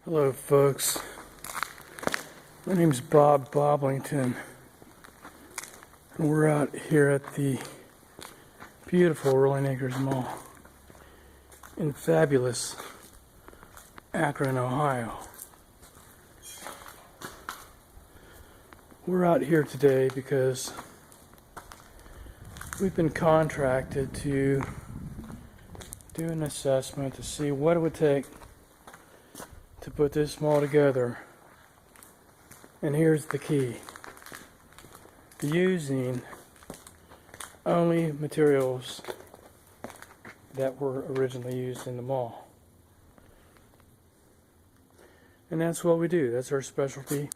Hello folks, my name's Bob Bobblington and we're out here at the beautiful Rolling Acres Mall in fabulous Akron, Ohio. We're out here today because we've been contracted to do an assessment to see what it would take to put this mall together. And here's the key: using only materials that were originally used in the mall. And that's what we do. That's our specialty.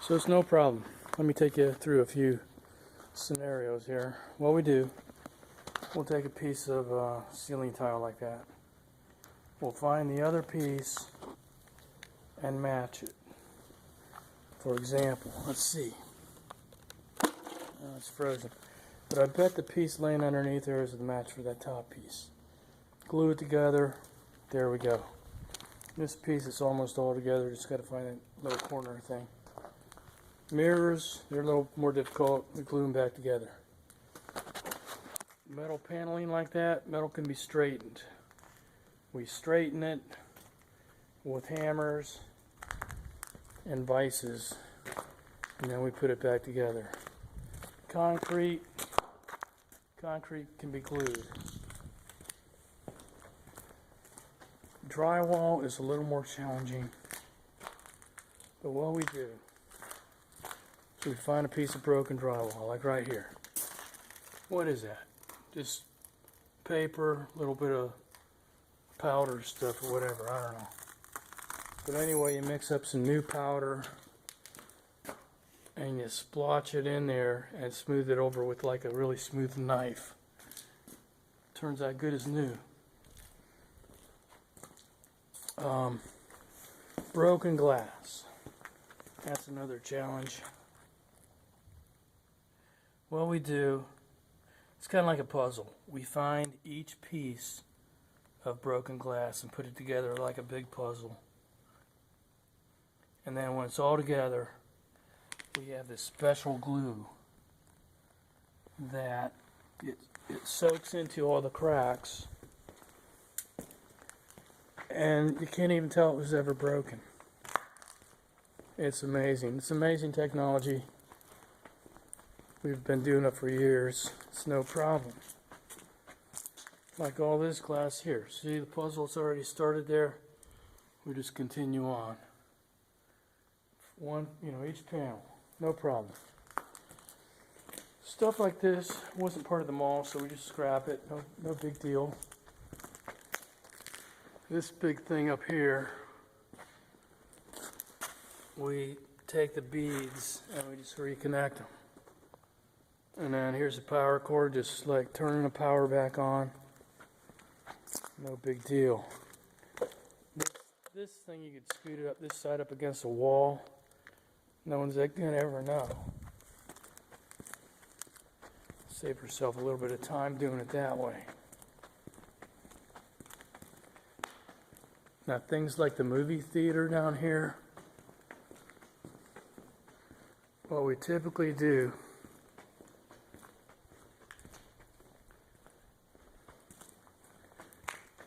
So it's no problem. Let me take you through a few scenarios here. What we do, we'll take a piece of ceiling tile like that. We'll find the other piece and match it. For example, let's see. It's frozen. But I bet the piece laying underneath there is the match for that top piece. Glue it together. There we go. This piece is almost all together. Just got to find that little corner thing. Mirrors, they're a little more difficult. We glue them back together. Metal paneling like that, metal can be straightened. We straighten it with hammers and vices, and then we put it back together. Concrete can be glued. Drywall is a little more challenging, but what we do is we find a piece of broken drywall, like right here. What is that? Just paper, a little bit of powder stuff or whatever, I don't know. But anyway, you mix up some new powder and you splotch it in there and smooth it over with like a really smooth knife. Turns out good as new. Broken glass. That's another challenge. What we do, it's kind of like a puzzle. We find each piece of broken glass and put it together like a big puzzle. And then when it's all together, we have this special glue that it soaks into all the cracks, and you can't even tell it was ever broken. It's amazing. It's amazing technology. We've been doing it for years. It's no problem. Like all this glass here. See, the puzzle's already started there. We just continue on. One, each panel. No problem. Stuff like this wasn't part of the mall, so we just scrap it. No big deal. This big thing up here, we take the beads and we just reconnect them. And then here's the power cord, just like turning the power back on. No big deal. This thing, you could scoot it up this side up against a wall. No one's gonna ever know. Save yourself a little bit of time doing it that way. Now things like the movie theater down here, what we typically do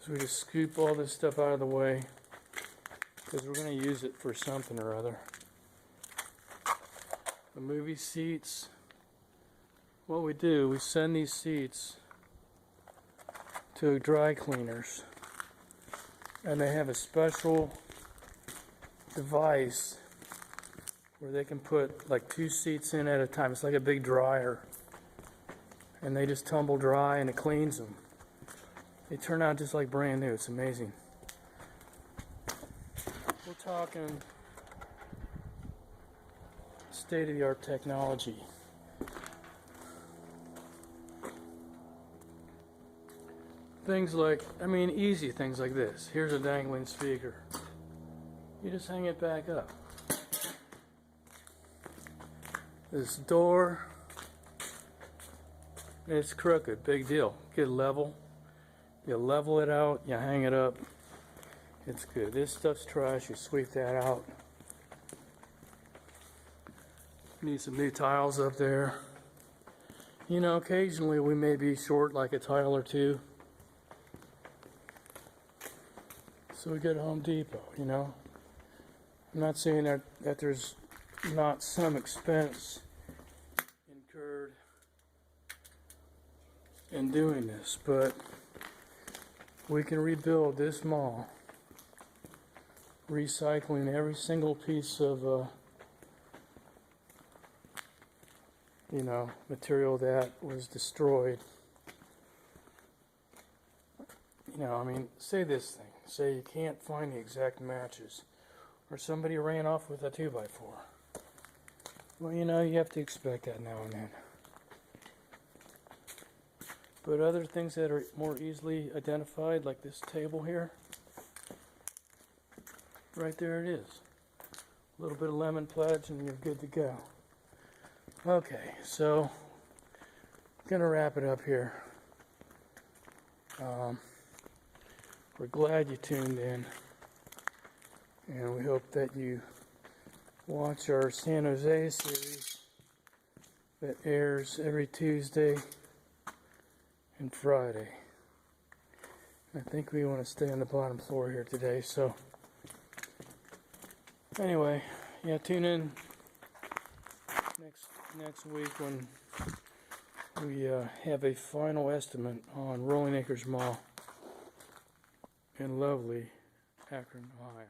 is we just scoop all this stuff out of the way because we're going to use it for something or other. The movie seats, what we do, we send these seats to dry cleaners, and they have a special device where they can put like 2 seats in at a time. It's like a big dryer, and they just tumble dry and it cleans them. They turn out just like brand new. It's amazing. We're talking state-of-the-art technology. Things like, easy things like this. Here's a dangling speaker. You just hang it back up. This door, it's crooked. Big deal. Get level. You level it out, you hang it up, it's good. This stuff's trash. You sweep that out. Need some new tiles up there. You know, occasionally we may be short like a tile or two. So we go to Home Depot, you know. I'm not saying that there's not some expense incurred in doing this, but we can rebuild this mall, recycling every single piece of you know, material that was destroyed. You know, I mean, say this thing. Say you can't find the exact matches, or somebody ran off with a 2x4. Well, you know, you have to expect that now and then. But other things that are more easily identified, like this table here, right there it is. A little bit of lemon pledge and you're good to go. Okay, so I'm gonna wrap it up here. We're glad you tuned in, and we hope that you watch our San Jose series that airs every Tuesday and Friday. I think we want to stay on the bottom floor here today, so anyway, yeah, tune in next week when we have a final estimate on Rolling Acres Mall in lovely Akron, Ohio.